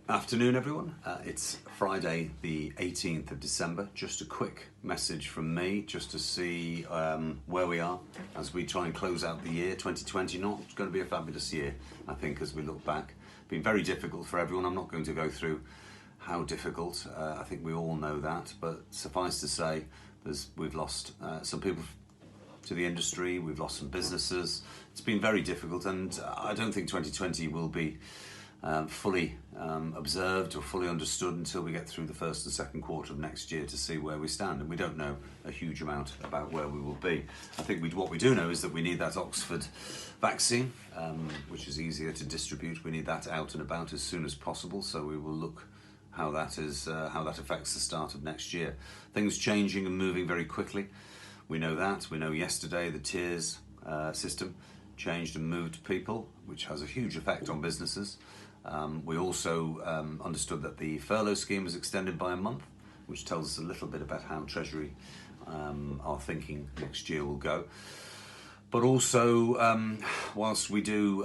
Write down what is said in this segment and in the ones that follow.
Afternoon, everyone. It's Friday the 18th of December. Just a quick message from me just to see where we are as we try and close out the year. 2020 not going to be a fabulous year, I think, as we look back. Been very difficult for everyone. I'm not going to go through how difficult. I think we all know that, but suffice to say, we've lost some people to the industry, we've lost some businesses. It's been very difficult, and I don't think 2020 will be fully observed or fully understood until we get through the first and second quarter of next year to see where we stand, and we don't know a huge amount about where we will be. I think what we do know is that we need that Oxford vaccine, which is easier to distribute. We need that out and about as soon as possible, so we will look how that affects the start of next year. Things changing and moving very quickly. We know that. We know yesterday the tiers system changed and moved people, which has a huge effect on businesses. We also understood that the furlough scheme was extended by a month, which tells us a little bit about how Treasury are thinking next year will go. But also, whilst we do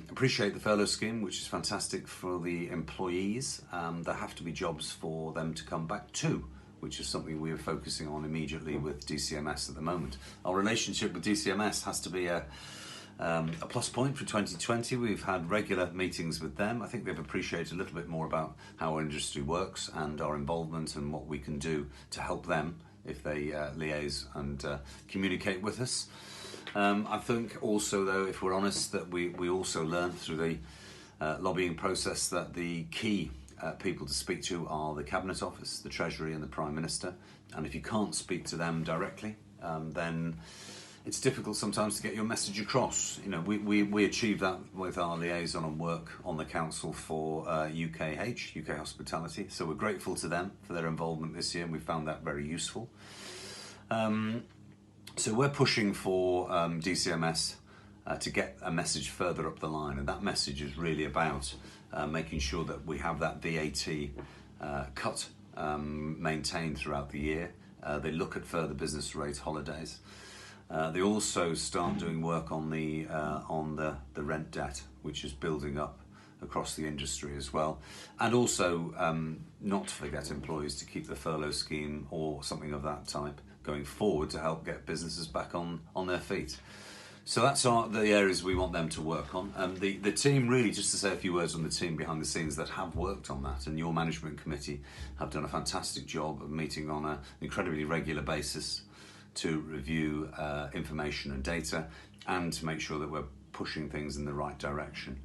appreciate the furlough scheme, which is fantastic for the employees, there have to be jobs for them to come back to, which is something we are focusing on immediately with DCMS at the moment. Our relationship with DCMS has to be a plus point for 2020. We've had regular meetings with them. I think they've appreciated a little bit more about how our industry works and our involvement and what we can do to help them if they liaise and communicate with us. I think also, though, if we're honest, that we also learned through the lobbying process that the key people to speak to are the Cabinet Office, the Treasury and the Prime Minister. And if you can't speak to them directly, then it's difficult sometimes to get your message across. You know, we achieved that with our liaison and work on the Council for UK Hospitality. So we're grateful to them for their involvement this year, and we found that very useful. So we're pushing for DCMS to get a message further up the line, and that message is really about making sure that we have that VAT cut maintained throughout the year. They look at further business rate holidays. They also start doing work on the rent debt, which is building up across the industry as well, and also not to forget employees to keep the furlough scheme or something of that type going forward to help get businesses back on their feet. So that's the areas we want them to work on. The team, really, just to say a few words on the team behind the scenes that have worked on that, and your management committee have done a fantastic job of meeting on an incredibly regular basis to review information and data and to make sure that we're pushing things in the right direction.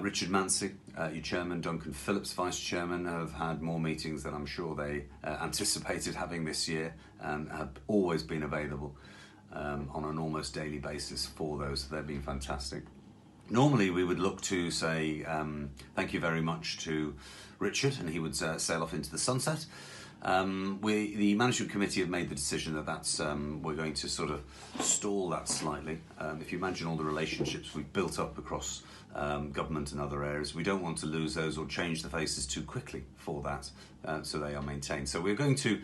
Richard Mancy, your chairman, Duncan Phillips, vice chairman, have had more meetings than I'm sure they anticipated having this year, and have always been available on an almost daily basis for those. So they've been fantastic. Normally we would look to say thank you very much to Richard, and he would sail off into the sunset. The management committee have made the decision that we're going to sort of stall that slightly. If you imagine all the relationships we've built up across government and other areas, we don't want to lose those or change the faces too quickly for that, so they are maintained. So we're going to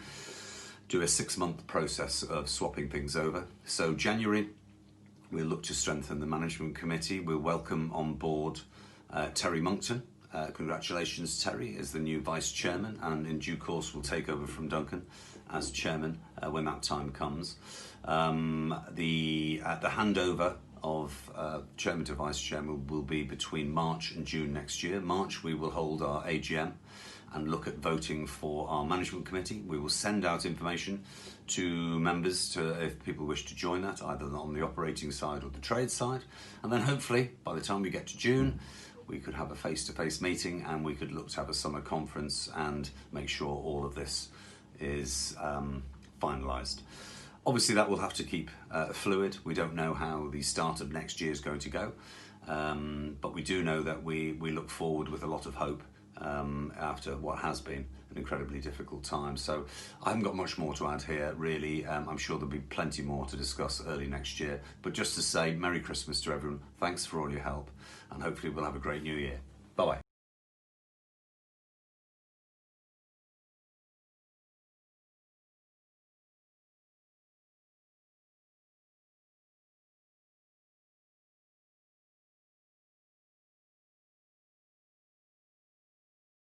do a 6-month process of swapping things over. So January, we'll look to strengthen the management committee. We'll welcome on board Terry Monckton. Congratulations, Terry, as the new vice chairman, and in due course will take over from Duncan as chairman when that time comes. The handover of chairman to vice chairman will be between March and June next year. March, we will hold our AGM and look at voting for our management committee. We will send out information to members if people wish to join that, either on the operating side or the trade side. And then hopefully, by the time we get to June, we could have a face-to-face meeting, and we could look to have a summer conference and make sure all of this is finalised. Obviously, that will have to keep fluid. We don't know how the start of next year is going to go, but we do know that we look forward with a lot of hope after what has been an incredibly difficult time. So I haven't got much more to add here, really. I'm sure there'll be plenty more to discuss early next year. But just to say Merry Christmas to everyone. Thanks for all your help, and hopefully we'll have a great new year.